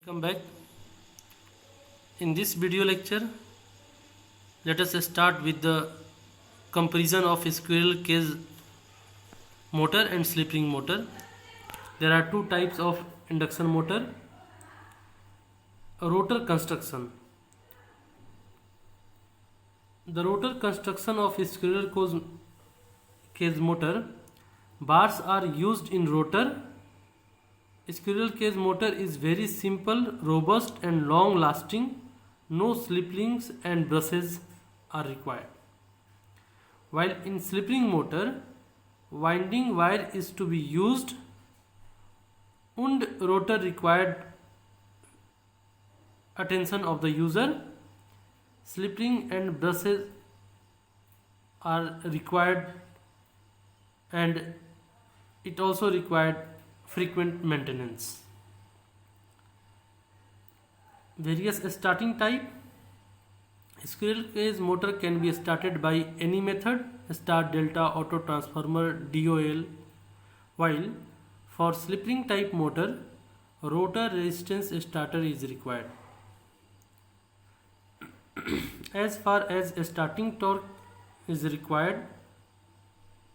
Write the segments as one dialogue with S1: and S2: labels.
S1: Welcome back. In this video lecture, let us start with the comparison of squirrel cage motor and slip ring motor. There are two types of induction motor. Rotor construction. The rotor construction of squirrel cage motor, bars are used in rotor. Squirrel cage motor is very simple, robust and long lasting. No slip rings and brushes are required. While in slip ring motor, winding wire is to be used. Wound rotor required attention of the user. Slip ring and brushes are required, and it also required frequent maintenance. Various starting type. Squirrel cage motor can be started by any method, start, delta, auto, transformer, DOL, while for slip ring type motor, rotor resistance starter is required. As far as starting torque is required,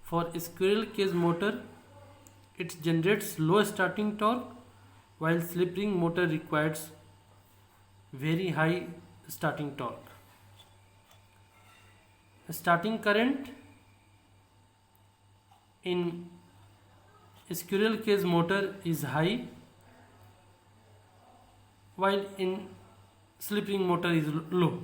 S1: for squirrel cage motor, it generates low starting torque, while slip ring motor requires very high starting torque. Starting current in squirrel cage motor is high, while in slip ring motor is low.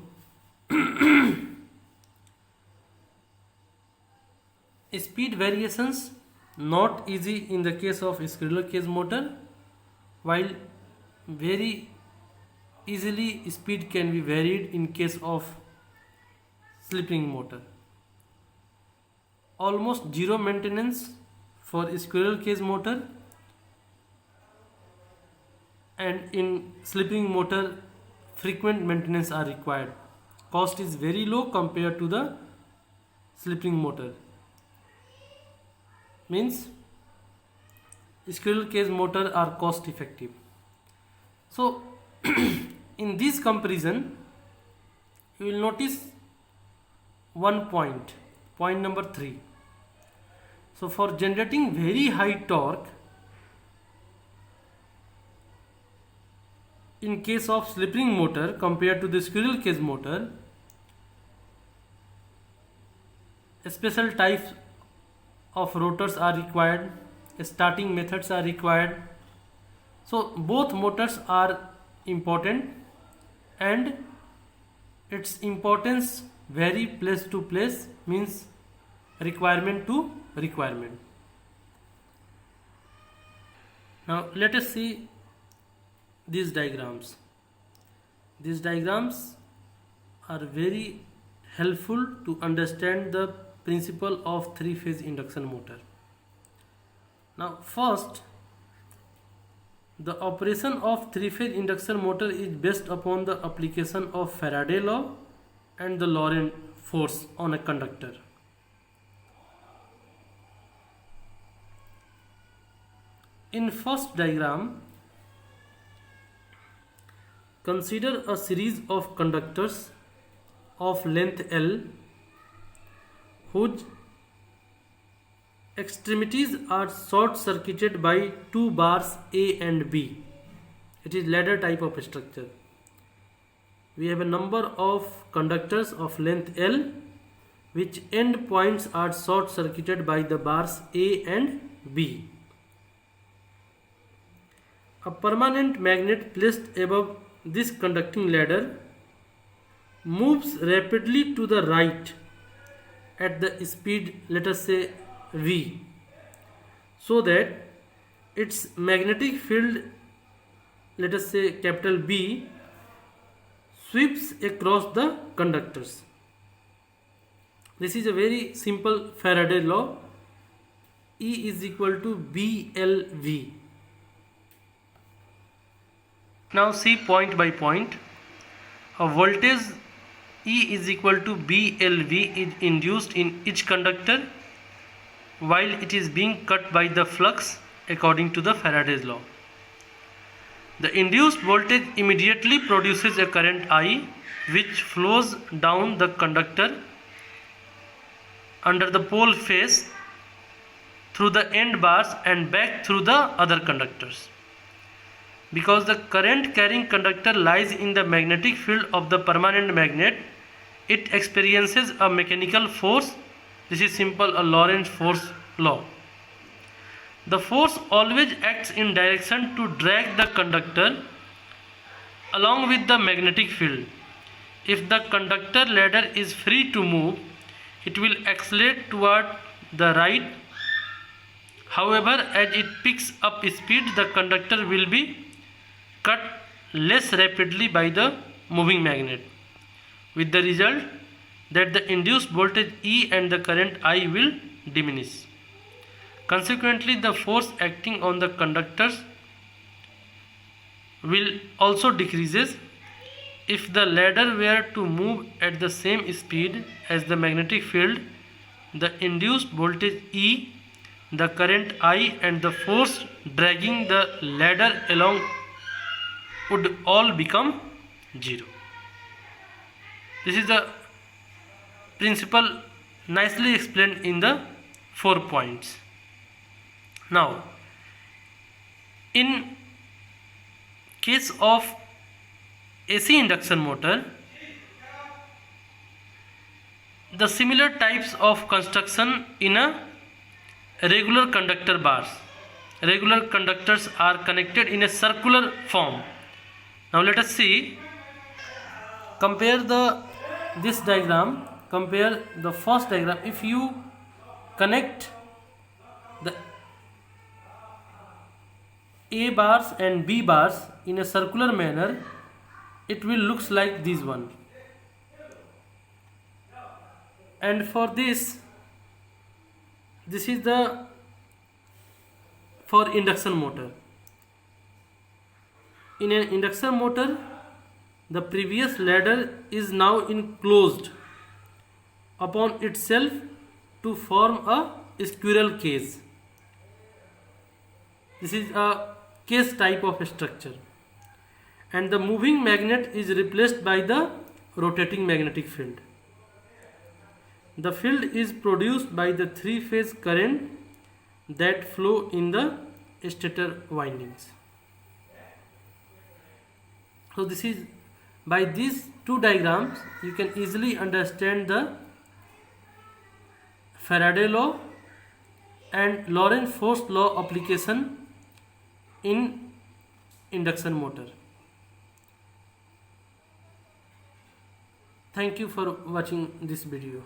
S1: Speed variations not easy in the case of squirrel cage motor, while very easily speed can be varied in case of slip ring motor. Almost zero maintenance for squirrel cage motor, and in slip ring motor frequent maintenance are required. Cost is very low compared to the slip ring motor. Means squirrel cage motor are cost effective. So in this comparison, you will notice one point number 3. So for generating very high torque, in case of slip ring motor compared to the squirrel cage motor, special types of rotors are required, starting methods are required. So both motors are important, and its importance vary place to place, means requirement to requirement. Now let us see these diagrams. These diagrams are very helpful to understand the principle of three-phase induction motor. Now first, the operation of three-phase induction motor is based upon the application of Faraday law and the Lorentz force on a conductor. In first diagram, consider a series of conductors of length L whose extremities are short circuited by two bars A and B. It is ladder type of structure. We have a number of conductors of length L which end points are short circuited by the bars A and B. A permanent magnet placed above this conducting ladder moves rapidly to the right at the speed, let us say V, so that its magnetic field, let us say capital B, sweeps across the conductors. This is a very simple Faraday law. E is equal to BLV. Now see point by point. A voltage E is equal to BLV is induced in each conductor while it is being cut by the flux according to the Faraday's law. The induced voltage immediately produces a current I, which flows down the conductor under the pole face through the end bars and back through the other conductors. Because the current carrying conductor lies in the magnetic field of the permanent magnet, it experiences a mechanical force. This is simple, a Lorentz force law. The force always acts in direction to drag the conductor along with the magnetic field. If the conductor ladder is free to move, it will accelerate toward the right. However, as it picks up speed, the conductor will be cut less rapidly by the moving magnet, with the result that the induced voltage E and the current I will diminish. Consequently, the force acting on the conductors will also decreases. If the ladder were to move at the same speed as the magnetic field, the induced voltage E, the current I and the force dragging the ladder along would all become zero. This is the principle nicely explained in the 4 points. Now, in case of AC induction motor, the similar types of construction in a regular conductor bars. Regular conductors are connected in a circular form. Now let us see, compare this diagram, compare the first diagram. If you connect the A bars and B bars in a circular manner, it will looks like this one. And for this is the for induction motor. In an induction motor, the previous ladder is now enclosed upon itself to form a squirrel cage. This is a cage type of structure, and the moving magnet is replaced by the rotating magnetic field. The field is produced by the three-phase current that flow in the stator windings. So this is, by these two diagrams you can easily understand the Faraday law and Lorentz force law application in induction motor. Thank you for watching this video.